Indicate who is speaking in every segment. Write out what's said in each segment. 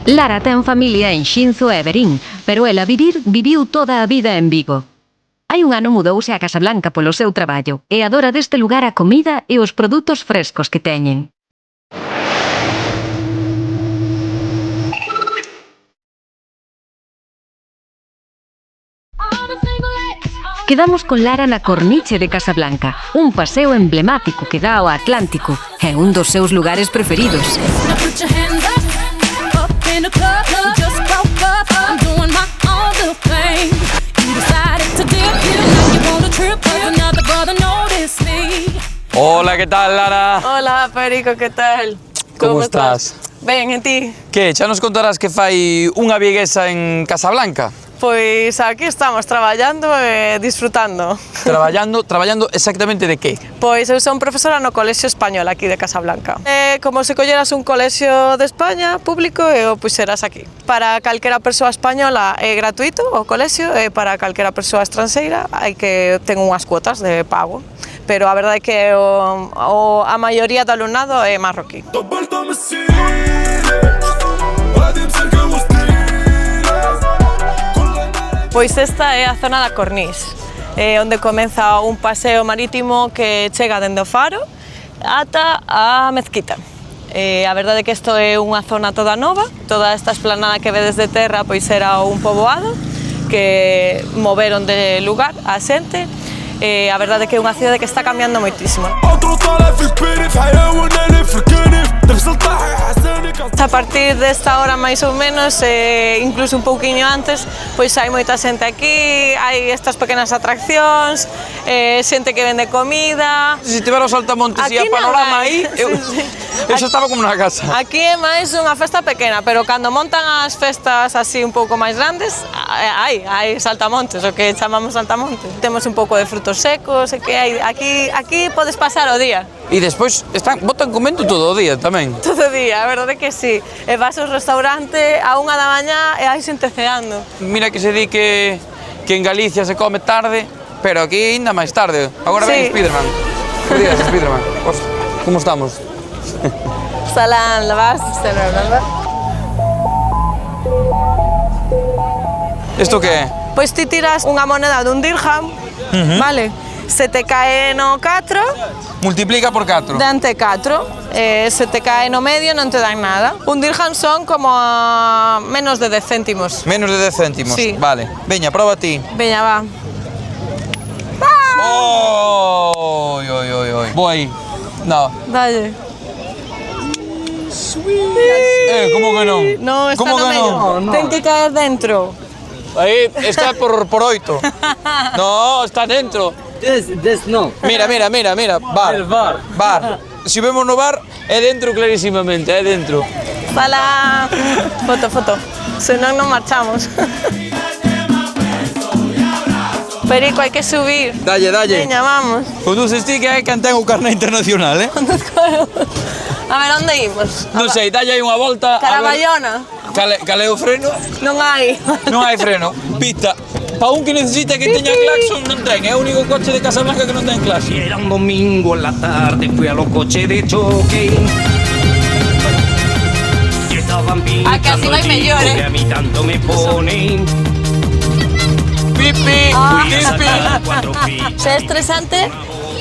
Speaker 1: Lara ten familia en Xinzo e Verín, pero ela viviu toda a vida en Vigo. Hai un ano mudouse a Casablanca polo seu traballo e adora deste lugar a comida e os produtos frescos que teñen. Quedamos con Lara na Corniche de Casablanca, un paseo emblemático que dá ao Atlántico. É un dos seus lugares preferidos.
Speaker 2: Hola, ¿qué tal, Lara?
Speaker 3: Hola, Perico, ¿qué tal?
Speaker 2: ¿Cómo estás?
Speaker 3: Ben, e ti?
Speaker 2: Que, xa nos contarás que fai unha viguesa en Casablanca?
Speaker 3: Pois aquí estamos traballando e disfrutando.
Speaker 2: Traballando exactamente de que?
Speaker 3: Pois eu son profesora no Colexio Español aquí de Casablanca. Como se colleras un colexio de España público e o puxeras aquí. Para calquera persoa española é gratuito o colexio e para calquera persoa estranxeira hai que ten unhas cuotas de pago. Pero a verdade é que a maioría do alumnado é marroquí. Pois esta é a zona da Corniche, onde comeza un paseo marítimo que chega dende o Faro ata a Mezquita. A verdade é que isto é unha zona toda nova, toda esta esplanada que vedes de terra pois era un poboado que moveron de lugar a xente. A verdade é que é unha cidade que está cambiando moitísimo. A partir desta hora máis ou menos, incluso un pouquiño antes, pois hai moita xente aquí, hai estas pequenas atraccións, xente que vende comida.
Speaker 2: Se tiver os saltamontes e a panorama aí, eu xa estaba como na casa.
Speaker 3: Aquí é máis unha festa pequena, pero cando montan as festas así un pouco máis grandes, hai saltamontes, o que chamamos saltamontes. Temos un pouco de frutos secos, e que hai aquí podes pasar o día.
Speaker 2: E despois botan comendo todo o día tamén.
Speaker 3: Todo o día, a verdade é que sí. E vas ao restaurante a 1 da mañá e hai xente ceando.
Speaker 2: Mira que se di que en Galicia se come tarde, pero aquí ainda máis tarde. Agora ven Spiderman. Por días, Spiderman. Como estamos?
Speaker 3: Salam, la vas, ¿verdad?
Speaker 2: Isto que é?
Speaker 3: Pois ti tiras unha moneda dun dirham, vale? Se te cae no 4...
Speaker 2: Multiplica por 4.
Speaker 3: Dante 4, se te cae no medio non te dan nada. Un dirham son como a menos de 10 céntimos.
Speaker 2: Menos de 10 céntimos,
Speaker 3: sí.
Speaker 2: Vale. Veña, proba ti.
Speaker 3: Veña, va.
Speaker 2: Oh, oi. Vou aí. No.
Speaker 3: Dalle.
Speaker 2: Como que non?
Speaker 3: No, está no medio. Ten que caer dentro.
Speaker 2: Aí está por 8. No, está dentro.
Speaker 4: This no.
Speaker 2: Mira. Bar.
Speaker 4: El bar.
Speaker 2: Bar. Si vemos no bar, é dentro clarísimamente, é dentro.
Speaker 3: Fala. Foto. Senón non marchamos. Perico, hai que subir.
Speaker 2: Dalle.
Speaker 3: Veña, vamos.
Speaker 2: Conduces ti que hai quen ten o carné internacional, eh?
Speaker 3: A ver, onde imos?
Speaker 2: Non sei, dalle aí unha volta.
Speaker 3: Caraballona.
Speaker 2: Cale o freno?
Speaker 3: Non hai.
Speaker 2: Non hai freno. Pista. Pa un que necesita que teña claxon non ten, é o único coche de Casablanca que non ten claxon.
Speaker 4: Era un domingo en la tarde, fui a los coches de choque. Y estaban
Speaker 3: casi
Speaker 4: pinchando
Speaker 3: vai
Speaker 4: el
Speaker 3: mellor,
Speaker 4: disco que a mí tanto me ponen.
Speaker 2: Pipi.
Speaker 3: Se é estresante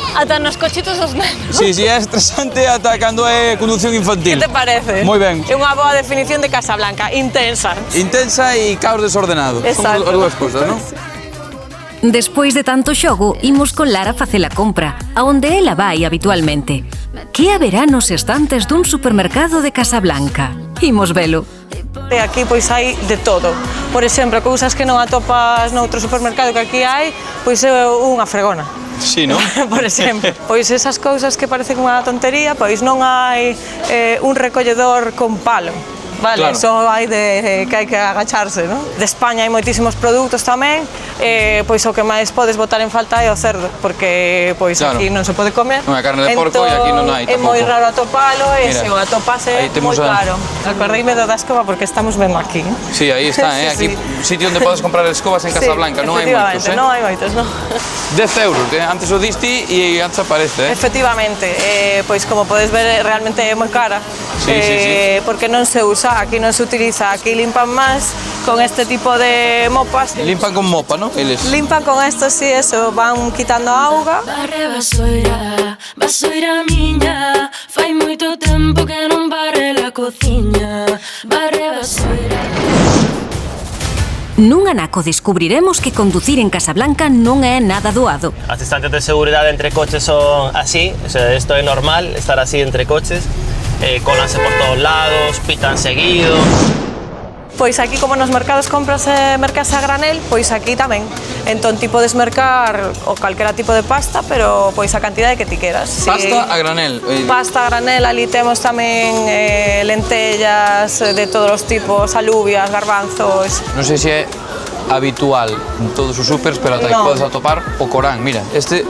Speaker 3: ata nos cochitos os nenos.
Speaker 2: Sí, é estresante ata cando é conducción infantil.
Speaker 3: Que te parece?
Speaker 2: Moi ben.
Speaker 3: É unha boa definición de Casablanca, intensa.
Speaker 2: Intensa e caos desordenado.
Speaker 3: Exacto.
Speaker 2: Son as dúas cousas, non?
Speaker 1: Despois de tanto xogo, imos con Lara facer a compra, a onde ela vai habitualmente. Que haberá nos estantes dun supermercado de Casablanca? Imos velo.
Speaker 3: E aquí pois hai de todo. Por exemplo, cousas que non atopas noutro supermercado que aquí hai, pois é unha fregona.
Speaker 2: Sí, non?
Speaker 3: Por exemplo, pois esas cousas que parecen unha tontería, pois non hai un recolledor con palo. Vale,
Speaker 2: claro.
Speaker 3: Só hai que hai que agacharse, non? De España hai moitísimos produtos tamén, pois o que máis podes botar en falta é o cerdo, porque pois
Speaker 2: claro.
Speaker 3: Aquí non se pode comer.
Speaker 2: Non hai carne de porco e aquí non hai
Speaker 3: tampouco. É moi raro atopalo e se o atopas é moi caro. Acordeime da escoba porque estamos vendo aquí.
Speaker 2: Sí, aí está, aquí sitio onde podes comprar escobas en Casablanca, non hai moitos,
Speaker 3: non hai moitos, non.
Speaker 2: 10 euros, que antes o diste e antes aparece,
Speaker 3: Efectivamente, pois como podes ver realmente é moi cara,
Speaker 2: sí.
Speaker 3: Porque non se usa usa, aquí non se utiliza, aquí limpan máis con este tipo de mopas.
Speaker 2: Limpan con mopa, ¿no? Eles.
Speaker 3: Limpan con esto, sí, eso, van quitando auga.
Speaker 5: Barre vasoira miña, fai moito tempo que non barre la cociña. Barre vasoira.
Speaker 1: Nun anaco descubriremos que conducir en Casablanca non é nada doado.
Speaker 6: As distancias de seguridade entre coches son así, o sea, esto é normal, estar así entre coches, colanse por todos lados, pitan seguido.
Speaker 3: Pois aquí, como nos mercados comprase mercase a granel, pois aquí tamén. Entón ti podes mercar o calquera tipo de pasta, pero pois a cantidade que ti queras.
Speaker 2: Pasta a granel.
Speaker 3: Pasta a granel, ali temos tamén lentellas de todos os tipos, alubias, garbanzos.
Speaker 2: Non sei se é habitual en todos os supers, pero ata que
Speaker 3: Non.
Speaker 2: podes atopar o Corán. Mira, este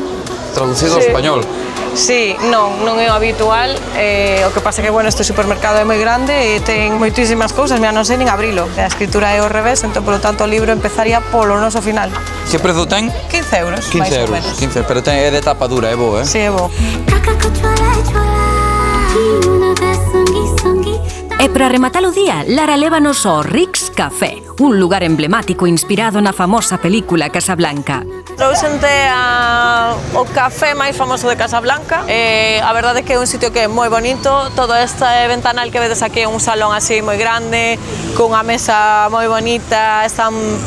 Speaker 2: traducido ao
Speaker 3: Sí.
Speaker 2: español.
Speaker 3: Sí, non é o habitual, o que pasa que, bueno, este supermercado é moi grande e ten moitísimas cousas, mira, non sei nin abrilo, a escritura é ao revés, entón, polo tanto, o libro empezaría polo noso final.
Speaker 2: Que prezo ten?
Speaker 3: 15 euros,
Speaker 2: 15
Speaker 3: máis ou
Speaker 2: euros.
Speaker 3: menos.
Speaker 2: 15, pero ten, é de tapa dura, é boa,
Speaker 3: Sí, é bo.
Speaker 1: E para rematar o día, Lara lévanos ao Rix Café, un lugar emblemático inspirado na famosa película Casablanca.
Speaker 3: Trouxente o café máis famoso de Casablanca. A verdade é que é un sitio que é moi bonito. Todo este ventanal que vedes aquí é un salón así moi grande, cunha mesa moi bonita.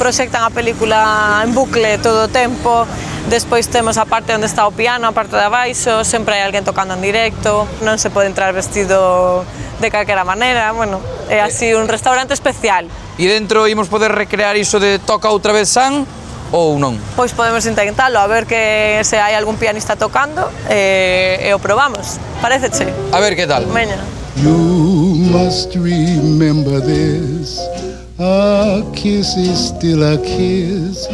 Speaker 3: Proxectan a película en bucle todo o tempo. Despois temos a parte onde está o piano, a parte de abaixo, sempre hai alguén tocando en directo. Non se pode entrar vestido de calquera maneira. Bueno, é así un restaurante especial.
Speaker 2: E dentro imos poder recrear iso de toca outra vez San ou non?
Speaker 3: Pois podemos intentalo, a ver que se hai algún pianista tocando e o probamos. Paréceche?
Speaker 2: A ver que tal.
Speaker 3: Veña.
Speaker 7: You must remember this. A kiss is still a kiss.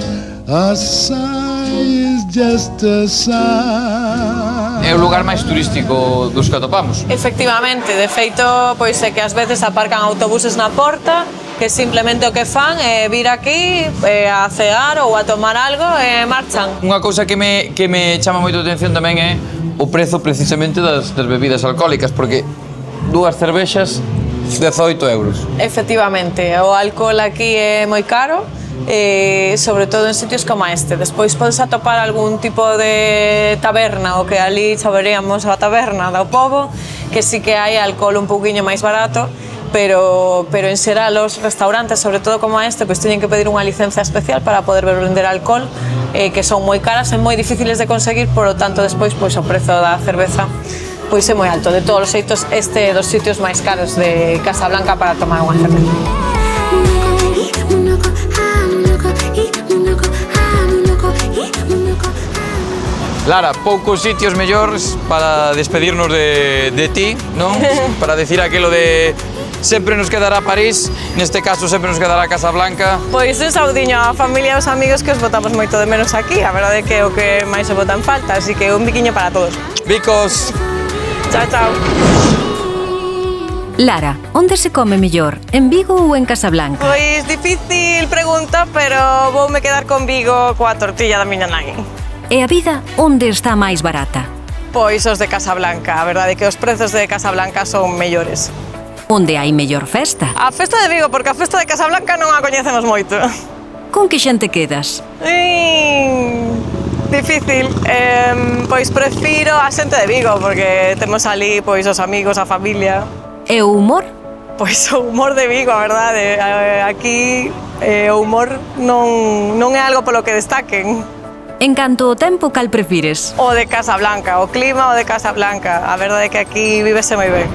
Speaker 7: A sigh is just a sigh.
Speaker 2: É o lugar máis turístico dos que atopamos.
Speaker 3: Efectivamente, de feito, pois é que ás veces aparcan autobuses na porta que simplemente o que fan é vir aquí a cear ou a tomar algo e marchan.
Speaker 2: Unha cousa que me chama moito a atención tamén é o prezo precisamente das bebidas alcohólicas, porque dúas cervexas 18 euros.
Speaker 3: Efectivamente, o alcohol aquí é moi caro, sobre todo en sitios como este. Despois podes atopar algún tipo de taberna, o que ali chaveríamos a taberna do pobo, que sí que hai alcohol un pouquiño máis barato, pero en xeral os restaurantes, sobre todo como este, pois teñen que pedir unha licencia especial para poder vender alcohol, que son moi caras e moi difíciles de conseguir, por lo tanto, despois pois o prezo da cerveza pois é moi alto. De todos os xeitos, este é dos sitios máis caros de Casablanca para tomar unha cerveza.
Speaker 2: Lara, poucos sitios mellores para despedirnos de ti, non? Para decir aquilo de sempre nos quedará París, neste caso sempre nos quedará Casablanca.
Speaker 3: Pois un saudiño á familia e aos amigos que os botamos moito de menos aquí, a verdade é que é o que máis se bota en falta, así que un biquiño para todos.
Speaker 2: Bicos!
Speaker 3: Chao, chao.
Speaker 1: Lara, onde se come mellor, en Vigo ou en Casablanca?
Speaker 3: Pois difícil pregunta, pero voume quedar con Vigo coa tortilla da miña nai.
Speaker 1: E a vida onde está máis barata?
Speaker 3: Pois os de Casablanca, a verdade é que os prezos de Casablanca son mellores.
Speaker 1: Onde hai mellor festa?
Speaker 3: A festa de Vigo, porque a festa de Casablanca non a coñecemos moito.
Speaker 1: Con que xente quedas?
Speaker 3: Difícil, pois prefiro a xente de Vigo, porque temos ali pois os amigos, a familia.
Speaker 1: E o humor?
Speaker 3: Pois o humor de Vigo, a verdade, aquí o humor non é algo polo que destaquen.
Speaker 1: En canto ao tempo, cal prefires?
Speaker 3: O de Casablanca, o clima o de Casablanca, a verdade é que aquí vívese moi ben.